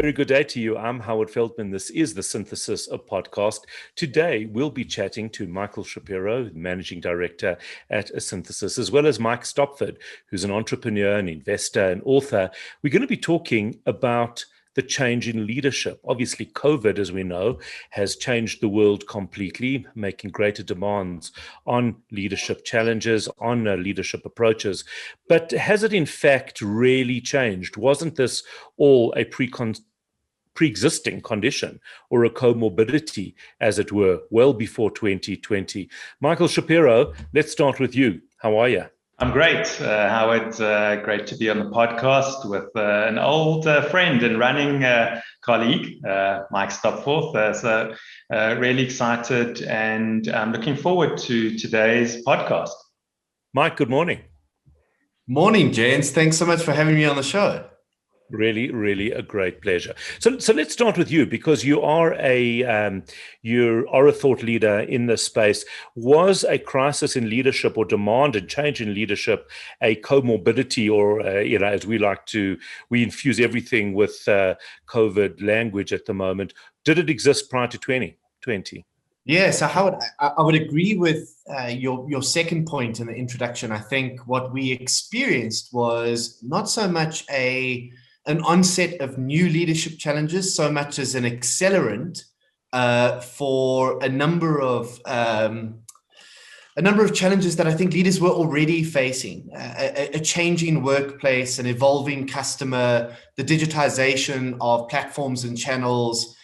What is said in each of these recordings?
very good day to you. I'm Howard Feldman. This is the Synthesis of Podcast. Today, we'll be chatting to Michael Shapiro, Managing Director at Synthesis, as well as Mike Stopforth, who's an entrepreneur, an investor, and author. We're going to be talking about the change in leadership. Obviously, COVID, as we know, has changed the world completely, making greater demands on leadership challenges, on leadership approaches. But has it in fact really changed? Wasn't this all a pre-existing condition or a comorbidity, as it were, well before 2020? Michael Shapiro, let's start with you. How are you? I'm great, Howard. Great to be on the podcast with an old friend and running colleague, Mike Stopforth. So really excited and looking forward to today's podcast. Mike, good morning. Morning, gents. Thanks so much for having me on the show. Really, really a great pleasure. So let's start with you, because you are a thought leader in this space. Was a crisis in leadership or demand and change in leadership a comorbidity, or as we infuse everything with COVID language at the moment? Did it exist prior to 2020? Yeah, so Howard, I would agree with your second point in the introduction. I think what we experienced was not so much an onset of new leadership challenges, so much as an accelerant for a number of challenges that I think leaders were already facing: a changing workplace, an evolving customer, the digitization of platforms and channels,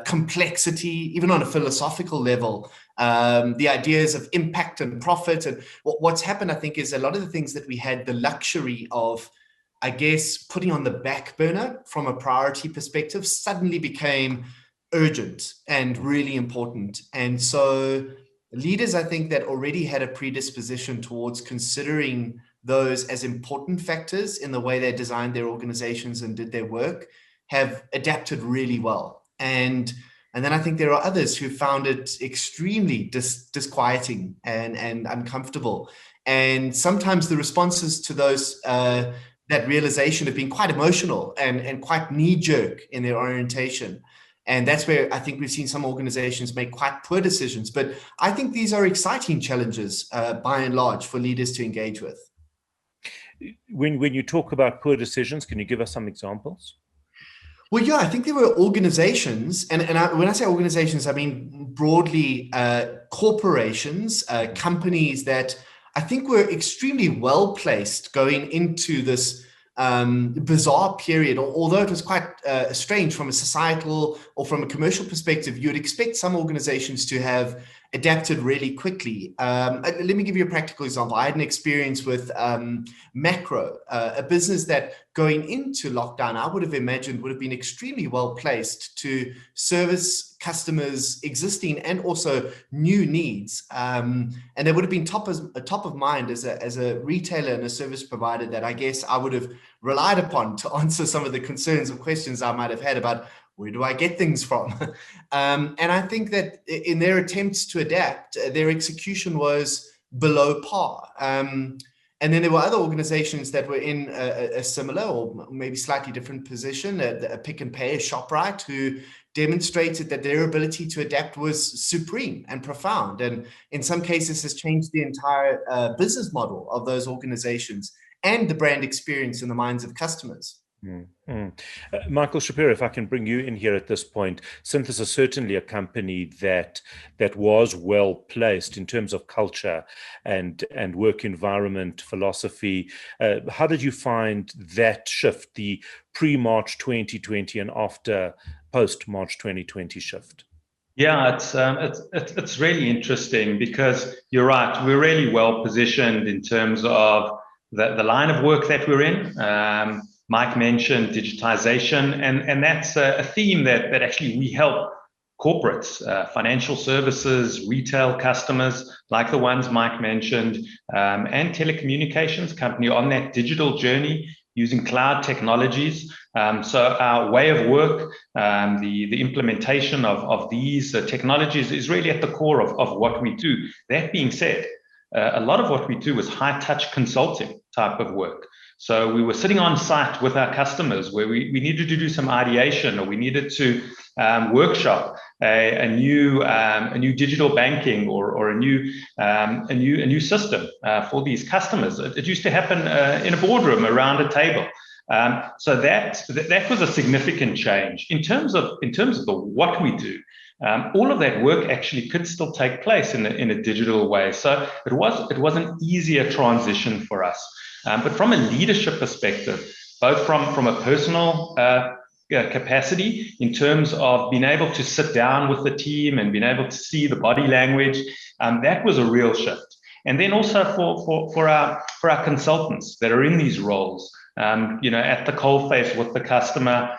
complexity, even on a philosophical level, the ideas of impact and profit. And what's happened, I think, is a lot of the things that we had the luxury of, I guess, putting on the back burner from a priority perspective suddenly became urgent and really important. And so leaders, I think, that already had a predisposition towards considering those as important factors in the way they designed their organizations and did their work have adapted really well. And then I think there are others who found it extremely disquieting and uncomfortable. And sometimes the responses to those that realization have been quite emotional and quite knee-jerk in their orientation. And that's where I think we've seen some organizations make quite poor decisions. But I think these are exciting challenges, by and large, for leaders to engage with. When you talk about poor decisions, can you give us some examples? Well, yeah, I think there were organizations, and when I say organizations, I mean broadly corporations, companies that I think we're extremely well placed going into this bizarre period. Although it was quite strange from a societal or from a commercial perspective, you'd expect some organizations to have adapted really quickly. Let me give you a practical example. I had an experience with Macro, a business that going into lockdown, I would have imagined would have been extremely well placed to service customers' existing and also new needs. And they would have been top of mind as a retailer and a service provider that I guess I would have relied upon to answer some of the concerns and questions I might have had about where do I get things from? And I think that in their attempts to adapt, their execution was below par. And then there were other organizations that were in a similar or maybe slightly different position, a Pick and Pay, a ShopRite, who demonstrated that their ability to adapt was supreme and profound. And in some cases has changed the entire business model of those organizations and the brand experience in the minds of customers. Michael Shapiro, if I can bring you in here at this point, Synthesis is certainly a company that was well placed in terms of culture and work environment philosophy. How did you find that shift, the pre-March 2020 and after post-March 2020 shift? Yeah, it's really interesting because you're right. We're really well positioned in terms of the line of work that we're in. Mike mentioned digitization, and that's a theme that actually we help corporates, financial services, retail customers like the ones Mike mentioned, and telecommunications company on that digital journey using cloud technologies. So our way of work, the implementation of these technologies is really at the core of what we do. That being said, a lot of what we do is high touch consulting type of work. So we were sitting on site with our customers where we needed to do some ideation, or we needed to workshop a new digital banking or a new system for these customers. It used to happen in a boardroom around a table. So that was a significant change in terms of what we do. All of that work actually could still take place in a digital way. So it was an easier transition for us. But from a leadership perspective, both from a personal capacity in terms of being able to sit down with the team and being able to see the body language, that was a real shift. And then also for our consultants that are in these roles, at the coalface with the customer,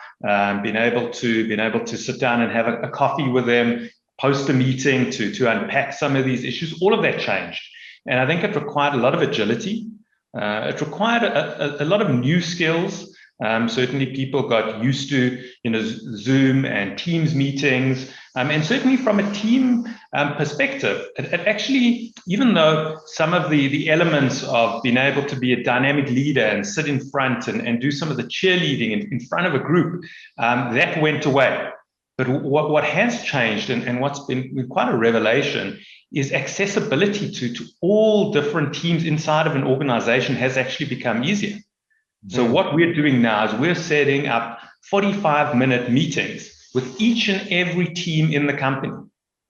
being able to sit down and have a coffee with them, post a meeting to unpack some of these issues, all of that changed. And I think it required a lot of agility. It required a lot of new skills. Certainly people got used to Zoom and Teams meetings. And certainly from a team perspective, it actually, even though some of the elements of being able to be a dynamic leader and sit in front and do some of the cheerleading in front of a group, that went away. But what has changed and what's been quite a revelation is accessibility to all different teams inside of an organization has actually become easier. So what we're doing now is we're setting up 45-minute meetings with each and every team in the company.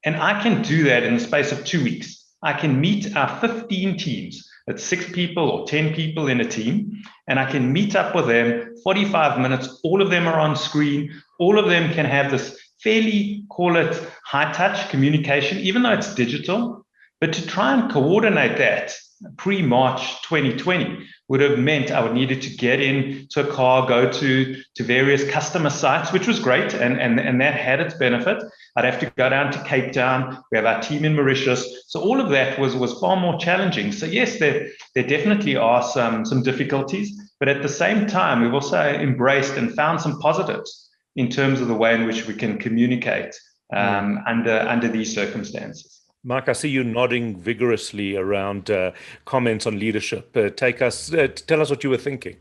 And I can do that in the space of 2 weeks. I can meet our 15 teams. That's 6 people or 10 people in a team. And I can meet up with them 45 minutes. All of them are on screen. All of them can have this fairly, call it high-touch communication, even though it's digital. But to try and coordinate that pre-March 2020 would have meant I would needed to get into a car, go to various customer sites, which was great, and that had its benefit. I'd have to go down to Cape Town. We have our team in Mauritius. So all of that was far more challenging. So yes, there definitely are some difficulties, but at the same time, we've also embraced and found some positives in terms of the way in which we can communicate under these circumstances. Mike, I see you nodding vigorously around comments on leadership. Tell us what you were thinking.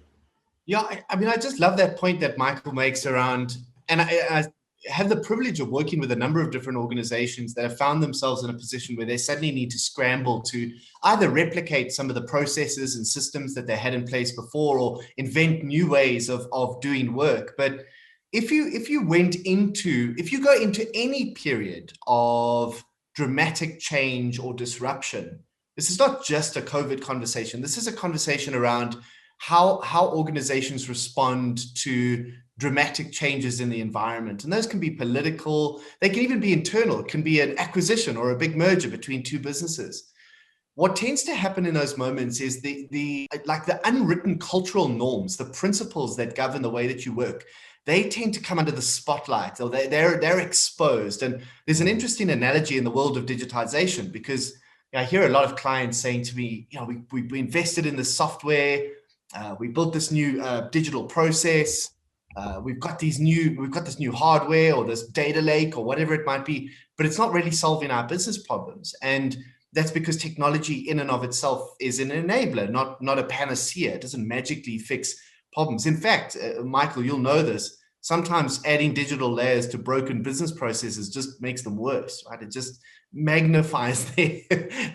Yeah, I mean, I just love that point that Michael makes around, and I have the privilege of working with a number of different organizations that have found themselves in a position where they suddenly need to scramble to either replicate some of the processes and systems that they had in place before, or invent new ways of doing work. But if you go into any period of dramatic change or disruption, this is not just a COVID conversation. This is a conversation around how organizations respond to dramatic changes in the environment. And those can be political, they can even be internal. It can be an acquisition or a big merger between two businesses. What tends to happen in those moments is the unwritten cultural norms, the principles that govern the way that you work, they tend to come under the spotlight, or they're exposed. And there's an interesting analogy in the world of digitization, because I hear a lot of clients saying to me, we invested in this software, we built this new digital process, we've got this new hardware or this data lake or whatever it might be, but it's not really solving our business problems. And that's because technology in and of itself is an enabler, not a panacea. It doesn't magically fix problems. In fact, Michael, you'll know this, sometimes adding digital layers to broken business processes just makes them worse, right? It just magnifies their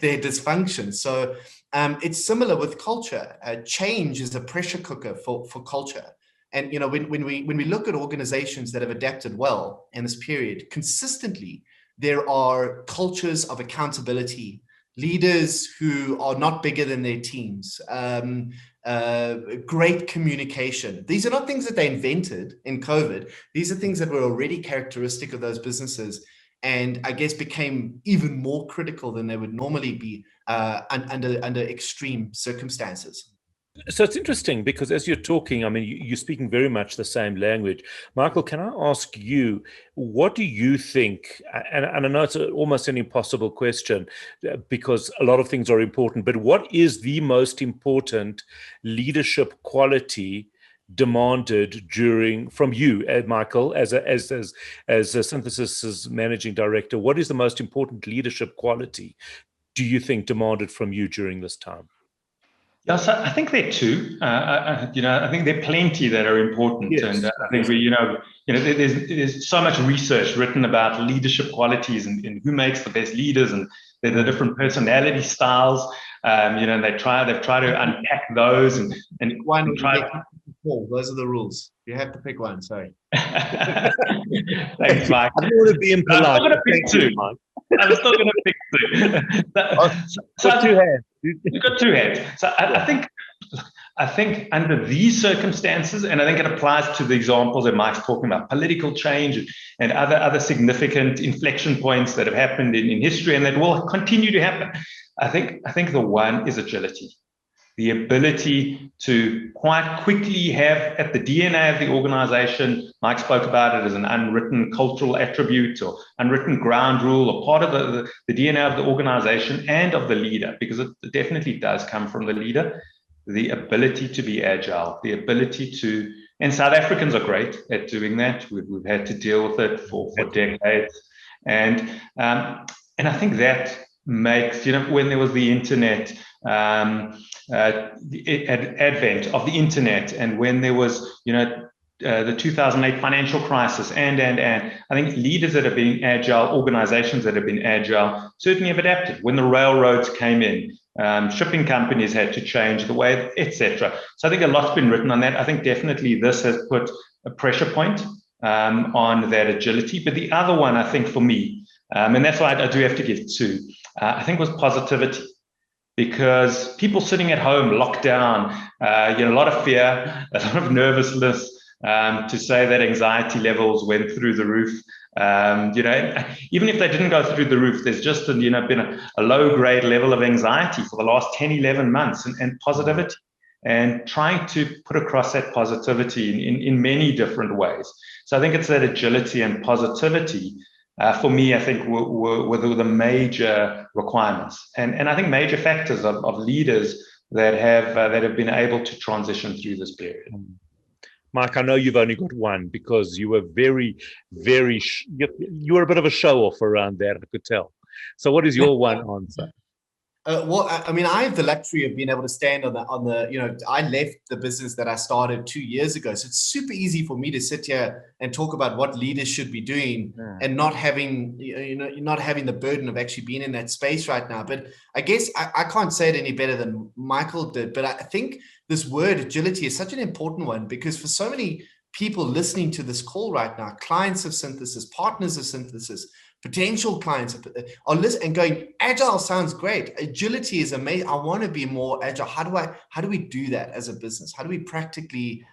dysfunction. So it's similar with culture. Change is a pressure cooker for culture. And when we look at organizations that have adapted well in this period, consistently, there are cultures of accountability, leaders who are not bigger than their teams, great communication. These are not things that they invented in COVID. These are things that were already characteristic of those businesses, and I guess became even more critical than they would normally be under extreme circumstances. So it's interesting because as you're talking, I mean, you're speaking very much the same language. Michael, can I ask you, what do you think, and I know it's almost an impossible question because a lot of things are important, but what is the most important leadership quality demanded from you, Michael, as a Synthesis's managing director? What is the most important leadership quality do you think demanded from you during this time? Yeah, so I think there are two. I think there are plenty that are important, Yes. and I think there's so much research written about leadership qualities and who makes the best leaders, and the different personality styles. And they've tried to unpack those and try. Those are the rules. You have to pick one. Sorry. Thanks, Mike. I don't want to be impolite. I'm still going to pick two. I'm still going to pick two. So two hands. You've got two hands. So I think under these circumstances, and I think it applies to the examples that Mike's talking about, political change and other significant inflection points that have happened in history and that will continue to happen. I think the one is agility. The ability to quite quickly have at the DNA of the organization, Mike spoke about it as an unwritten cultural attribute or unwritten ground rule or part of the DNA of the organization and of the leader, because it definitely does come from the leader, the ability to be agile, the ability to, and South Africans are great at doing that. We've had to deal with it for decades. And I think that makes, when there was the internet, the advent of the internet, and when there was, the 2008 financial crisis, and I think leaders that have been agile, organizations that have been agile, certainly have adapted. When the railroads came in, shipping companies had to change the way, etc. So I think a lot's been written on that. I think definitely this has put a pressure point on that agility. But the other one, I think for me, and that's why I do have to give two, I think was positivity. Because people sitting at home, locked down, a lot of fear, a lot of nervousness, to say that anxiety levels went through the roof. Even if they didn't go through the roof, there's just been a low-grade level of anxiety for the last 10, 11 months, and positivity, and trying to put across that positivity in many different ways. So I think it's that agility and positivity. For me, I think were the major requirements, and I think major factors of leaders that have been able to transition through this period. Mike, I know you've only got one because you were you were a bit of a show-off around that, I could tell. So what is your one answer? Well, I mean, I have the luxury of being able to stand on the, I left the business that I started 2 years ago. So it's super easy for me to sit here and talk about what leaders should be doing and not having the burden of actually being in that space right now. But I guess I can't say it any better than Michael did. But I think this word agility is such an important one, because for so many people listening to this call right now, clients of Synthesis, partners of Synthesis, potential clients are listening and going, agile sounds great. Agility is amazing. I want to be more agile. How do we do that as a business? How do we practically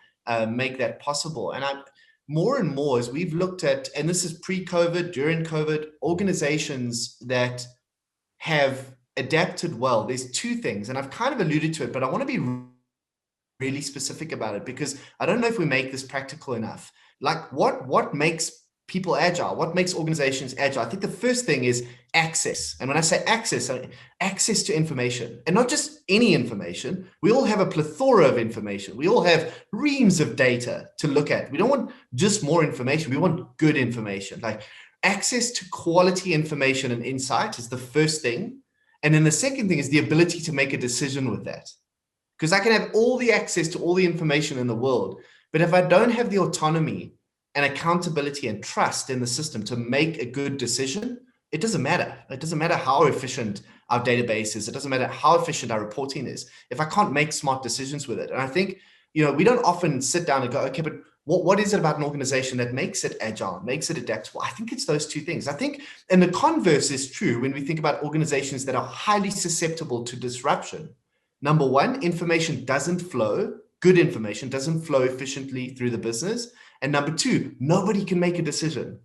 make that possible? And more and more, as we've looked at, and this is pre-COVID, during COVID, organizations that have adapted well, there's two things, and I've kind of alluded to it, but I want to be really specific about it, because I don't know if we make this practical enough. Like what makes people agile? What makes organizations agile? I think the first thing is access. And when I say access, I mean access to information, and not just any information. We all have a plethora of information. We all have reams of data to look at. We don't want just more information. We want good information. Like access to quality information and insight is the first thing. And then the second thing is the ability to make a decision with that. Because I can have all the access to all the information in the world, but if I don't have the autonomy and accountability and trust in the system to make a good decision, it doesn't matter. It doesn't matter how efficient our database is. It doesn't matter how efficient our reporting is if I can't make smart decisions with it. And I think, we don't often sit down and go, okay, but what is it about an organization that makes it agile, makes it adaptable? I think it's those two things. I think, and the converse is true when we think about organizations that are highly susceptible to disruption. Number one, information doesn't flow. Good information doesn't flow efficiently through the business. And number two, nobody can make a decision.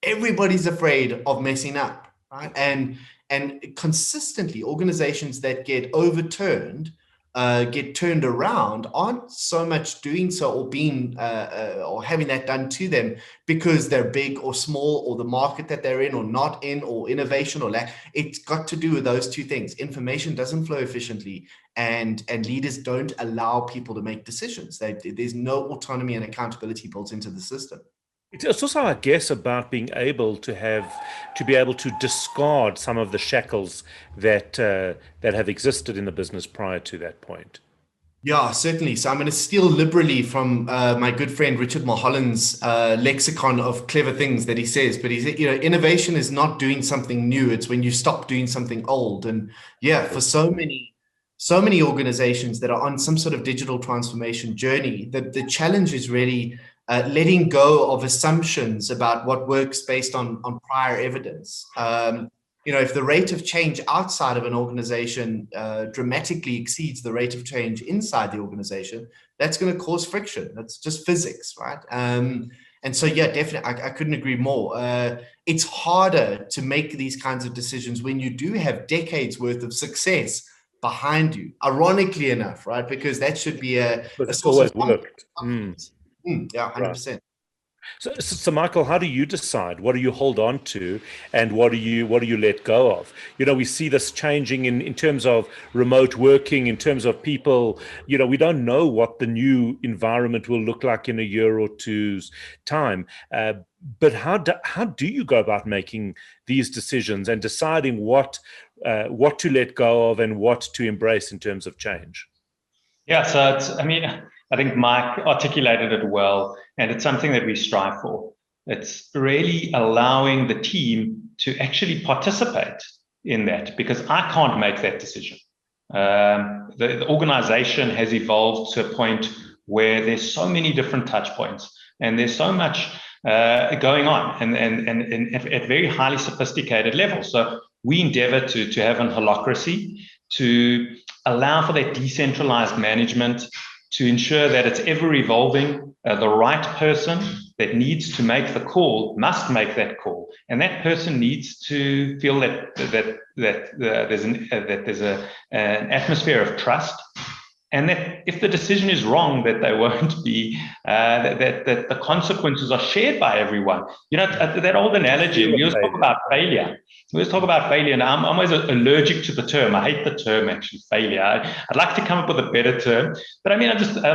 Everybody's afraid of messing up, right? And consistently, organizations that get overturned, get turned around, aren't so much doing so or being or having that done to them because they're big or small, or the market that they're in or not in, or innovation or lack. It's got to do with those two things. Information doesn't flow efficiently, and leaders don't allow people to make decisions. There's no autonomy and accountability built into the system. It's also, I guess, about being able to discard some of the shackles that have existed in the business prior to that point. Yeah, certainly. So I'm going to steal liberally from my good friend Richard Mulholland's lexicon of clever things that he says. But he said, innovation is not doing something new. It's when you stop doing something old. And yeah, for so many organizations that are on some sort of digital transformation journey, the challenge is really letting go of assumptions about what works based on prior evidence. If the rate of change outside of an organization dramatically exceeds the rate of change inside the organization, that's going to cause friction. That's just physics, right? And so, yeah, definitely, I couldn't agree more. It's harder to make these kinds of decisions when you do have decades worth of success behind you, ironically enough, right? Because that should be a It's source always of worked. confidence. Yeah, 100%. So, Michael, how do you decide? What do you hold on to, and what do you let go of? We see this changing in terms of remote working, in terms of people. We don't know what the new environment will look like in a year or two's time. But how do you go about making these decisions and deciding what to let go of and what to embrace in terms of change? Yeah, so I think Mike articulated it well, and it's something that we strive for. It's really allowing the team to actually participate in that, because I can't make that decision. The organization has evolved to a point where there's so many different touch points, and there's so much going on, and at very highly sophisticated levels. So we endeavor to have an holacracy, to allow for that decentralized management, to ensure that it's ever evolving. The right person that needs to make the call must make that call, and that person needs to feel that there's an atmosphere of trust, and that if the decision is wrong, that they won't be that the consequences are shared by everyone. That old analogy. We always talk about failure. And I'm always allergic to the term. I hate the term, actually, failure. I'd like to come up with a better term, but I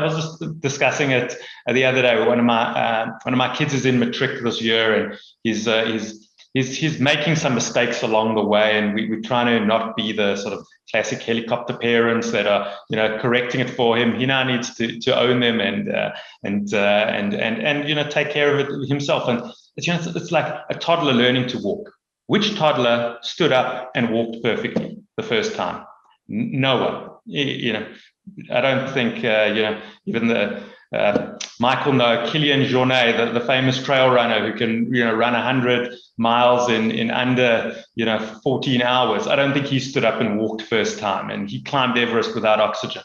was just discussing it the other day. One of my kids is in matric this year, and he's making some mistakes along the way, and we're trying to not be the sort of classic helicopter parents that are correcting it for him. He now needs to own them and take care of it himself. And it's like a toddler learning to walk. Which toddler stood up and walked perfectly the first time? No one. I don't think even the Michael Kilian Jornet, the famous trail runner who can run 100 miles in under 14 hours. I don't think he stood up and walked first time, and he climbed Everest without oxygen.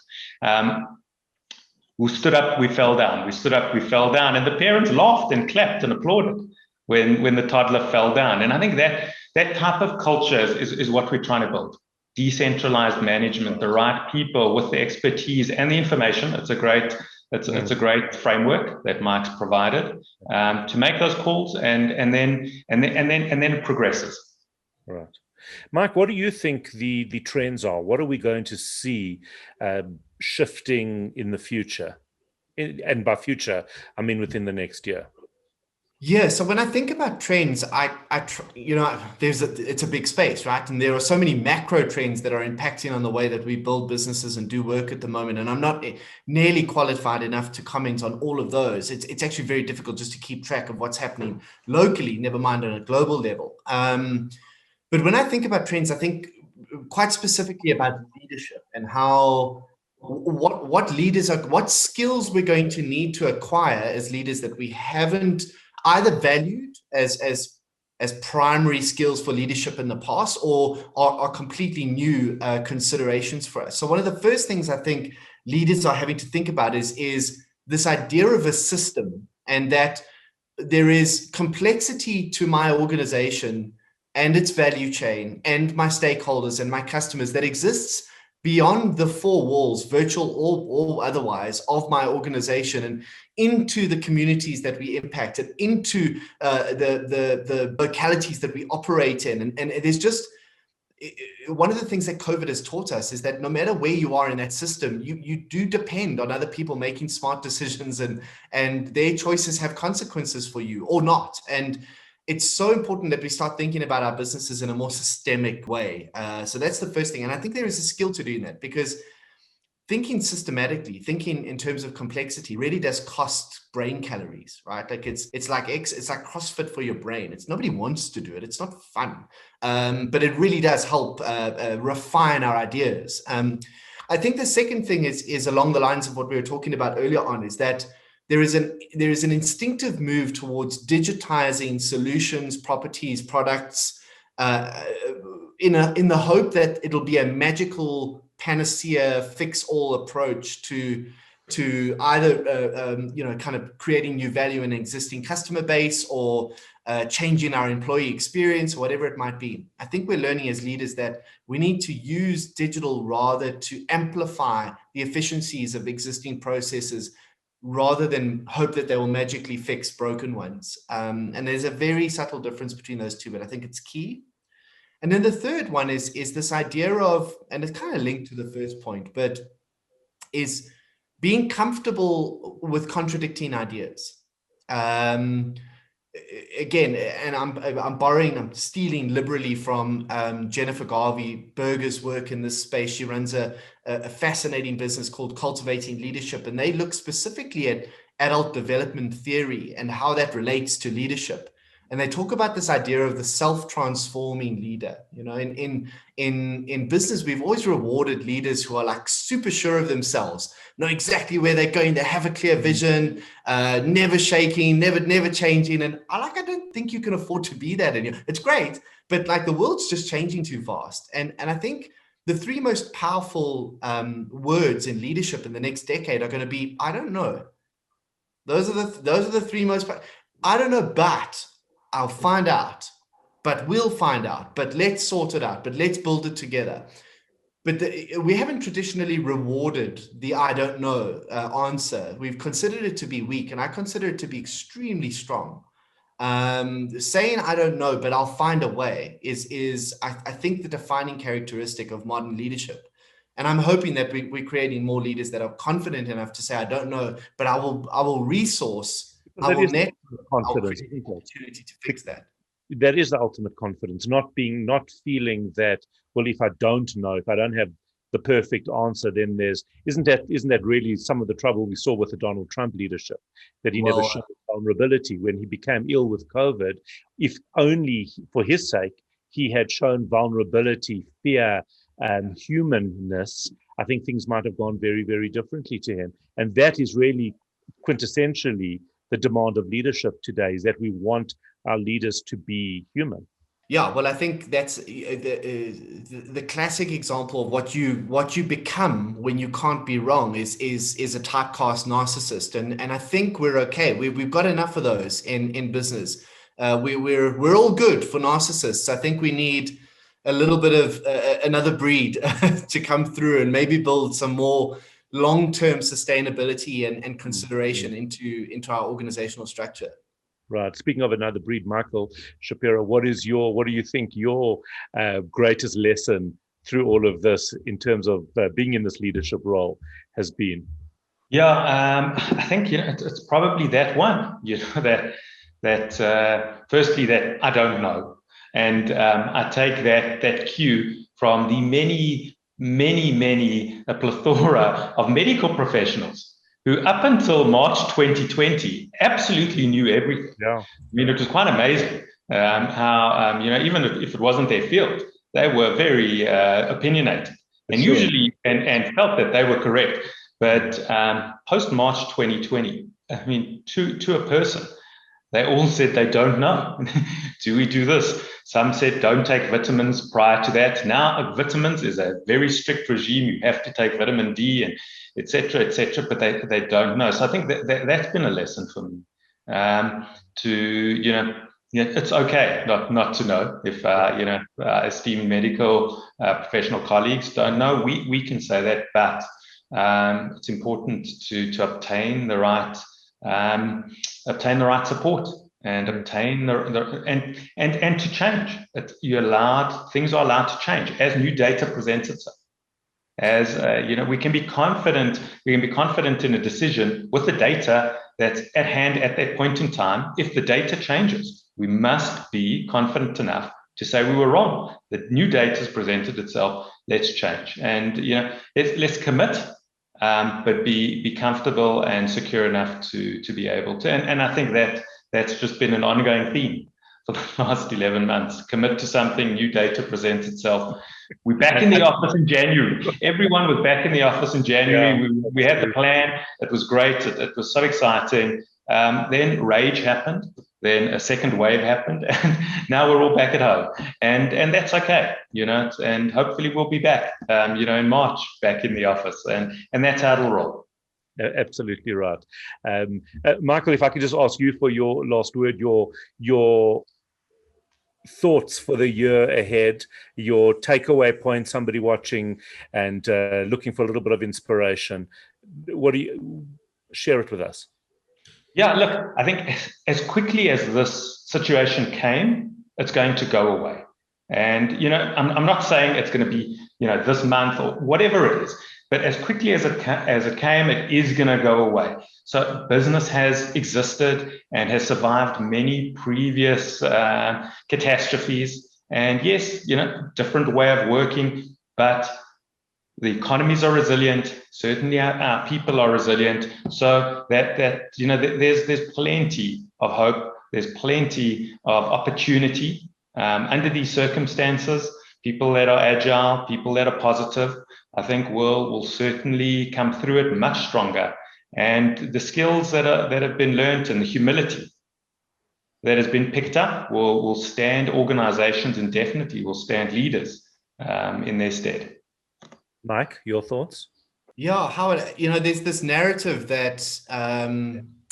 We stood up, we fell down. We stood up, we fell down, and the parents laughed and clapped and applauded when the toddler fell down. And I think that type of culture is what we're trying to build. Decentralized management, the right people with the expertise and the information. It's a great framework that Mike's provided to make those calls, and then it progresses. Right. Mike, what do you think the trends are? What are we going to see shifting in the future? And by future, I mean within the next year. Yeah, so when I think about trends, it's a big space, right? And there are so many macro trends that are impacting on the way that we build businesses and do work at the moment. And I'm not nearly qualified enough to comment on all of those. It's actually very difficult just to keep track of what's happening locally, never mind on a global level. But when I think about trends, I think quite specifically about leadership and how what skills we're going to need to acquire as leaders that we haven't either valued as primary skills for leadership in the past, or are completely new considerations for us. So one of the first things I think leaders are having to think about is this idea of a system, and that there is complexity to my organization and its value chain and my stakeholders and my customers that exists beyond the four walls, virtual or otherwise, of my organization, and into the communities that we impact, and into the localities that we operate in. And there's just, one of the things that COVID has taught us is that no matter where you are in that system, you do depend on other people making smart decisions, and their choices have consequences for you or not. And it's so important that we start thinking about our businesses in a more systemic way. So that's the first thing. And I think there is a skill to doing that, because thinking systematically, thinking in terms of complexity really does cost brain calories, right? Like it's like CrossFit for your brain. Nobody wants to do it. It's not fun, but it really does help refine our ideas. I think the second thing is along the lines of what we were talking about earlier on, is that there is an instinctive move towards digitizing solutions, properties, products, in the hope that it'll be a magical panacea, fix-all approach to either kind of creating new value in an existing customer base, or changing our employee experience, or whatever it might be. I think we're learning as leaders that we need to use digital rather to amplify the efficiencies of existing processes, rather than hope that they will magically fix broken ones. And there's a very subtle difference between those two, but I think it's key. And then the third one is this idea of, and it's kind of linked to the first point, but is being comfortable with contradicting ideas. Again, and I'm stealing liberally from Jennifer Garvey Berger's work in this space. She runs a fascinating business called Cultivating Leadership, and they look specifically at adult development theory and how that relates to leadership. And they talk about this idea of the self-transforming leader. You know, in business, we've always rewarded leaders who are like super sure of themselves, know exactly where they're going, they have a clear vision, never shaking, never changing. And I don't think you can afford to be that anymore. It's great, but like the world's just changing too fast. And I think the three most powerful words in leadership in the next decade are going to be, I don't know. Those are the three most. I don't know, but I'll find out, but we'll find out, but let's sort it out, but let's build it together. But we haven't traditionally rewarded the I don't know answer. We've considered it to be weak, and I consider it to be extremely strong. Saying I don't know, but I'll find a way is I think the defining characteristic of modern leadership. And I'm hoping that we're creating more leaders that are confident enough to say I don't know, but I will resource. I will net confidence, opportunity to fix that. That is the ultimate confidence, not feeling that, well, if I don't know, if I don't have the perfect answer, then isn't that really some of the trouble we saw with the Donald Trump leadership, that he never showed vulnerability when he became ill with COVID? If only for his sake he had shown vulnerability, fear, and humanness, I think things might have gone very, very differently to him. And that is really quintessentially the demand of leadership today, is that we want our leaders to be human. Yeah, well, I think that's the classic example of what you become when you can't be wrong is a typecast narcissist, and I think we're okay. We've got enough of those in business. We're all good for narcissists. I think we need a little bit of another breed to come through and maybe build some more long-term sustainability and consideration into our organizational structure. Right. Speaking of another breed, Michael Shapiro, what do you think your greatest lesson through all of this in terms of being in this leadership role has been? Yeah, I think it's probably that one. That firstly that I don't know, and I take that cue from the many a plethora of medical professionals who up until March 2020 absolutely knew everything. Yeah. I mean, it was quite amazing how, even if it wasn't their field, they were very opinionated and usually and felt that they were correct. But post-March 2020, I mean, to a person, they all said they don't know. Do we do this? Some said don't take vitamins prior to that. Now vitamins is a very strict regime. You have to take vitamin D and et cetera, but they don't know. So I think that's been a lesson for me. It's okay not to know. If esteemed medical professional colleagues don't know, we can say that, but it's important to obtain the right support and obtain and to change. Things are allowed to change as new data presents itself. As we can be confident. We can be confident in a decision with the data that's at hand at that point in time. If the data changes, we must be confident enough to say we were wrong. The new data has presented itself. Let's change, and let's commit, but be comfortable and secure enough to be able to. And I think that's just been an ongoing theme for the last 11 months. Commit to something, new data presents itself. We're back in the office in January. Everyone was back in the office in January. Yeah. We had the plan. It was great. It was so exciting. Then rage happened. Then a second wave happened. And now we're all back at home. And that's okay, and hopefully we'll be back, in March, back in the office. And that's how it'll roll. Absolutely right. Michael, if I could just ask you for your last word, your thoughts for the year ahead, your takeaway point, somebody watching and looking for a little bit of inspiration. What do you share it with us? Yeah, look, I think as quickly as this situation came, it's going to go away. And, I'm not saying it's going to be, this month or whatever it is, but as quickly as it came, it is going to go away. So business has existed and has survived many previous catastrophes. And yes, different way of working, but the economies are resilient. Certainly our people are resilient. So that there's plenty of hope. There's plenty of opportunity under these circumstances. People that are agile, people that are positive, I think will certainly come through it much stronger. And the skills that have been learned and the humility that has been picked up will stand organizations, and definitely will stand leaders in their stead. Mike, your thoughts? Yeah, Howard, there's this narrative that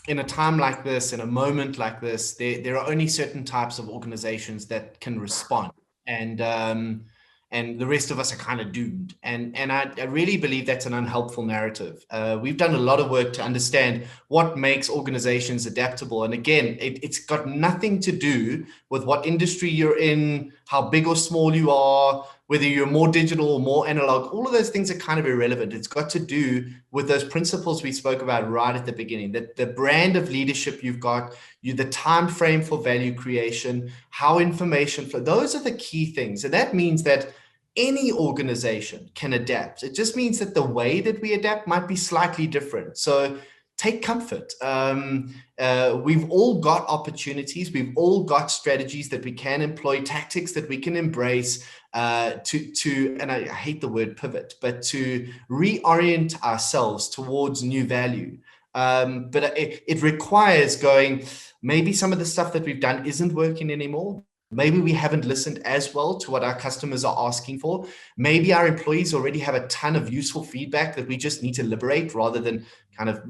in a time like this, in a moment like this, there are only certain types of organizations that can respond. And the rest of us are kind of doomed. And I really believe that's an unhelpful narrative. We've done a lot of work to understand what makes organizations adaptable. And again, it's got nothing to do with what industry you're in, how big or small you are, whether you're more digital or more analog. All of those things are kind of irrelevant. It's got to do with those principles we spoke about right at the beginning, that the brand of leadership you've got, the time frame for value creation, how information flow, those are the key things. And that means that any organization can adapt. It just means that the way that we adapt might be slightly different. So take comfort. We've all got opportunities. We've all got strategies that we can employ, tactics that we can embrace to, and I hate the word pivot, but to reorient ourselves towards new value. But it requires going, maybe some of the stuff that we've done isn't working anymore. Maybe we haven't listened as well to what our customers are asking for. Maybe our employees already have a ton of useful feedback that we just need to liberate rather than kind of,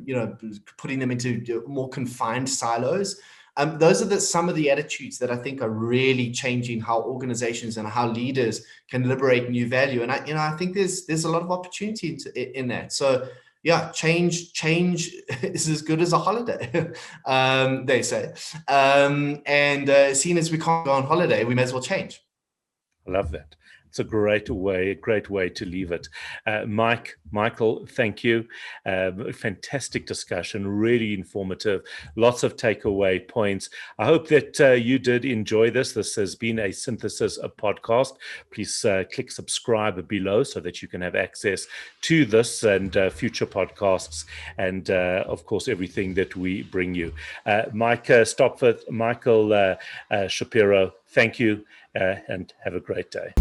putting them into more confined silos. Those are some of the attitudes that I think are really changing how organizations and how leaders can liberate new value. And I think there's a lot of opportunity in that. So yeah, change is as good as a holiday, they say. And seeing as we can't go on holiday, we may as well change. I love that. It's a great way to leave it. Michael, thank you. Fantastic discussion, really informative, lots of takeaway points. I hope that you did enjoy this. This has been a Synthesis podcast. Please click subscribe below so that you can have access to this and future podcasts and, of course, everything that we bring you. Mike Stopforth, Michael Shapiro, thank you and have a great day.